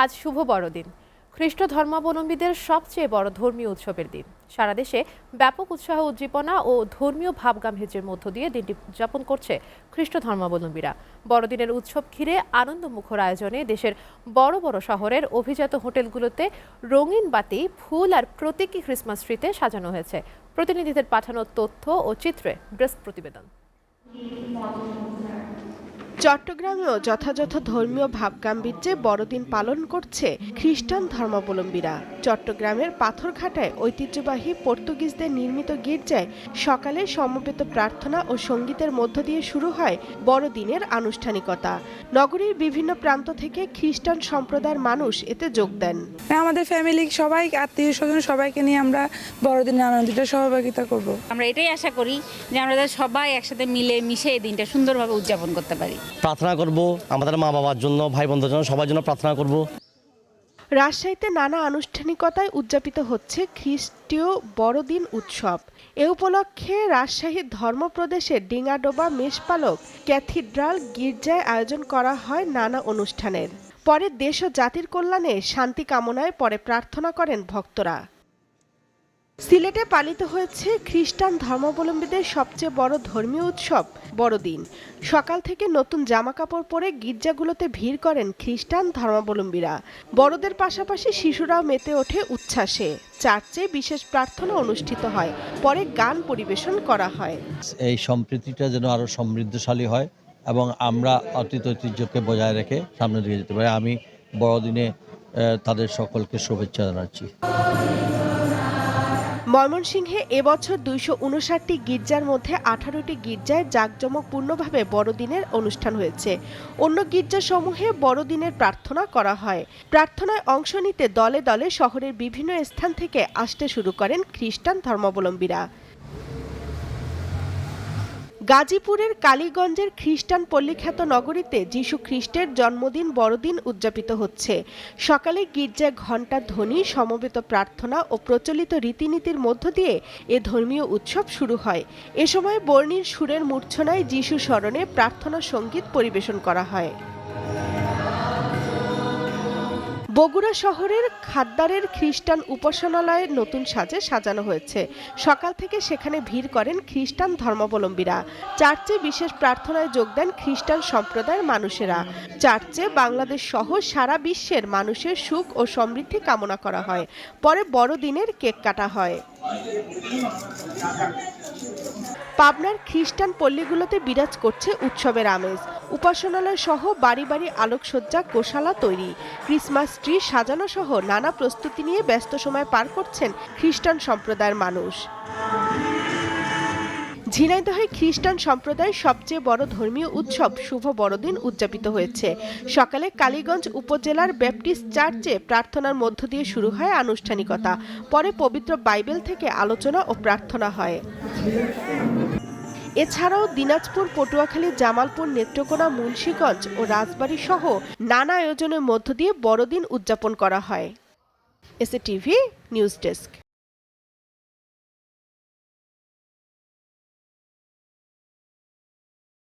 আজ শুভ বড়দিন, খ্রিস্ট ধর্মাবলম্বীদের সবচেয়ে বড় ধর্মীয় উৎসবের দিন। সারা দেশে ব্যাপক উৎসাহ উদ্দীপনা ও ধর্মীয় ভাবগাম্ভীর্যের মধ্য দিয়ে দিনটি উদযাপন করছে খ্রিস্ট ধর্মাবলম্বীরা। বড়দিনের উৎসব ঘিরে আনন্দমুখর আয়োজনে দেশের বড় বড় শহরের অভিজাত হোটেলগুলোতে রঙিন বাতি, ফুল আর প্রতীকী ক্রিসমাস ট্রিতে সাজানো হয়েছে। প্রতিনিধিদের পাঠানো তথ্য ও চিত্রে ডেস্ক প্রতিবেদন। চট্টগ্রামেও যথাযথ ধর্মীয় ভাবগাম্ভীর্যে বড়দিন পালন করছে খ্রিস্টান ধর্মাবলম্বীরা। চট্টগ্রামের পাথরঘাটায় ঐতিহ্যবাহী পর্তুগিজদের নির্মিত গির্জায় সকালে সমবেত প্রার্থনা ও সঙ্গীতের মধ্য দিয়ে শুরু হয় বড়দিনের আনুষ্ঠানিকতা। নগরীর বিভিন্ন প্রান্ত থেকে খ্রিস্টান সম্প্রদায়ের মানুষ এতে যোগ দেন। আমাদের ফ্যামিলি সবাই, আত্মীয় স্বজন সবাইকে নিয়ে আমরা বড়দিনের আনন্দটা সহভাগিতা করব। আমরা এটাই আশা করি যে আমরা সবাই একসাথে মিলে মিশে এই দিনটা সুন্দরভাবে উদযাপন করতে পারি। প্রার্থনা করব আমাদের মা বাবার জন্য, ভাই বোনদের জন্য, সবার জন্য প্রার্থনা করব। রাজশাহীতে নানা আনুষ্ঠানিকতায় উদযাপিত হচ্ছে খ্রিস্টীয় বড়দিন উৎসব। এ উপলক্ষে রাজশাহীর ধর্মপ্রদেশের ডিঙাডোবা মেষপালক ক্যাথিড্রাল গির্জায় আয়োজন করা হয় নানা অনুষ্ঠানের। পরে দেশ ও জাতির কল্যাণে শান্তি কামনায় পরে প্রার্থনা করেন ভক্তরা। সিলেটে পালিত হয়েছে খ্রিস্টান ধর্মাবলম্বীদের সবচেয়ে বড় ধর্মীয় উৎসব বড়দিন। সকাল থেকে নতুন জামাকাপড় পরে গির্জাগুলোতে ভিড় করেন খ্রিস্টান ধর্মাবলম্বীরা। বড়দের পাশাপাশি শিশুরাও মেতে ওঠে উচ্ছ্বাসে। চার্চে বিশেষ প্রার্থনা অনুষ্ঠিত হয়, পরে গান পরিবেশন করা হয়। এই সম্প্রীতিটা যেন আরো সমৃদ্ধশালী হয় এবং আমরা অতীত ঐতিহ্যকে বজায় রেখে সামনে দিয়ে যেতে পারি। আমি বড়দিনে তাদের সকলকে শুভেচ্ছা জানাচ্ছি। ময়মনসিংহে এবছর ২৫৯টি গির্জার মধ্যে ১৮টি গির্জায় জাঁকজমকপূর্ণভাবে বড়দিনের অনুষ্ঠান হয়েছে। অন্য গির্জাসমূহে বড়দিনের প্রার্থনা করা হয়। প্রার্থনায় অংশ নিতে দলে দলে শহরের বিভিন্ন স্থান থেকে আসতে শুরু করেন খ্রিস্টান ধর্মাবলম্বীরা। গাজীপুরের কালীগঞ্জের খ্রিস্টান পল্লীখ্যাত নগরীতে যিশু খ্রিস্টের জন্মদিন বড়দিন উদযাপিত হচ্ছে। সকালে গির্জায় ঘণ্টার ধ্বনি, সমবেত প্রার্থনা ও প্রচলিত রীতিনীতির মধ্য দিয়ে এ ধর্মীয় উৎসব শুরু হয়। এ সময় বর্ণিল সুরের মূর্ছনায় যিশু স্মরণে প্রার্থনা সঙ্গীত পরিবেশন করা হয়। বগুড়া শহরের খাদ্দারের খ্রিস্টান উপাসনালয়ে নতুন সাজে সাজানো হয়েছে। সকাল থেকে সেখানে ভিড় করেন খ্রিস্টান ধর্মাবলম্বীরা। চার্চে বিশেষ প্রার্থনায় যোগ দেন খ্রিস্টান সম্প্রদায়ের মানুষেরা। চার্চে বাংলাদেশ সহ সারা বিশ্বের মানুষের সুখ ও সমৃদ্ধি কামনা করা হয়। পরে বড়দিনের কেক কাটা হয়। পাবনার খ্রিস্টান পল্লীগুলোতে বিরাজ করছে উৎসবের আমেজ। উপাসনালয় সহ বাড়ি বাড়ি আলোকসজ্জা, গোশালা তৈরি, ক্রিসমাস ট্রি সাজানো সহ নানা প্রস্তুতি নিয়ে ব্যস্ত সময় পার করছেন খ্রিস্টান সম্প্রদায়ের মানুষ। ঝিনাইদহে খ্রিস্টান সম্প্রদায়ের সবচেয়ে বড় ধর্মীয় উৎসব শুভ বড়দিন উদযাপিত হয়েছে। সকালে কালীগঞ্জ উপজেলার ব্যাপটিস্ট চার্চে প্রার্থনার মধ্য দিয়ে শুরু হয় আনুষ্ঠানিকতা। পরে পবিত্র বাইবেল থেকে আলোচনা ও প্রার্থনা হয়। এছাড়াও দিনাজপুর, পটুয়াখালী, জামালপুর, নেত্রকোনা, মুন্সিগঞ্জ ও রাজবাড়ী সহ নানা আয়োজনের মধ্য দিয়ে বড়দিন উদযাপন করা হয়। SATV news desk.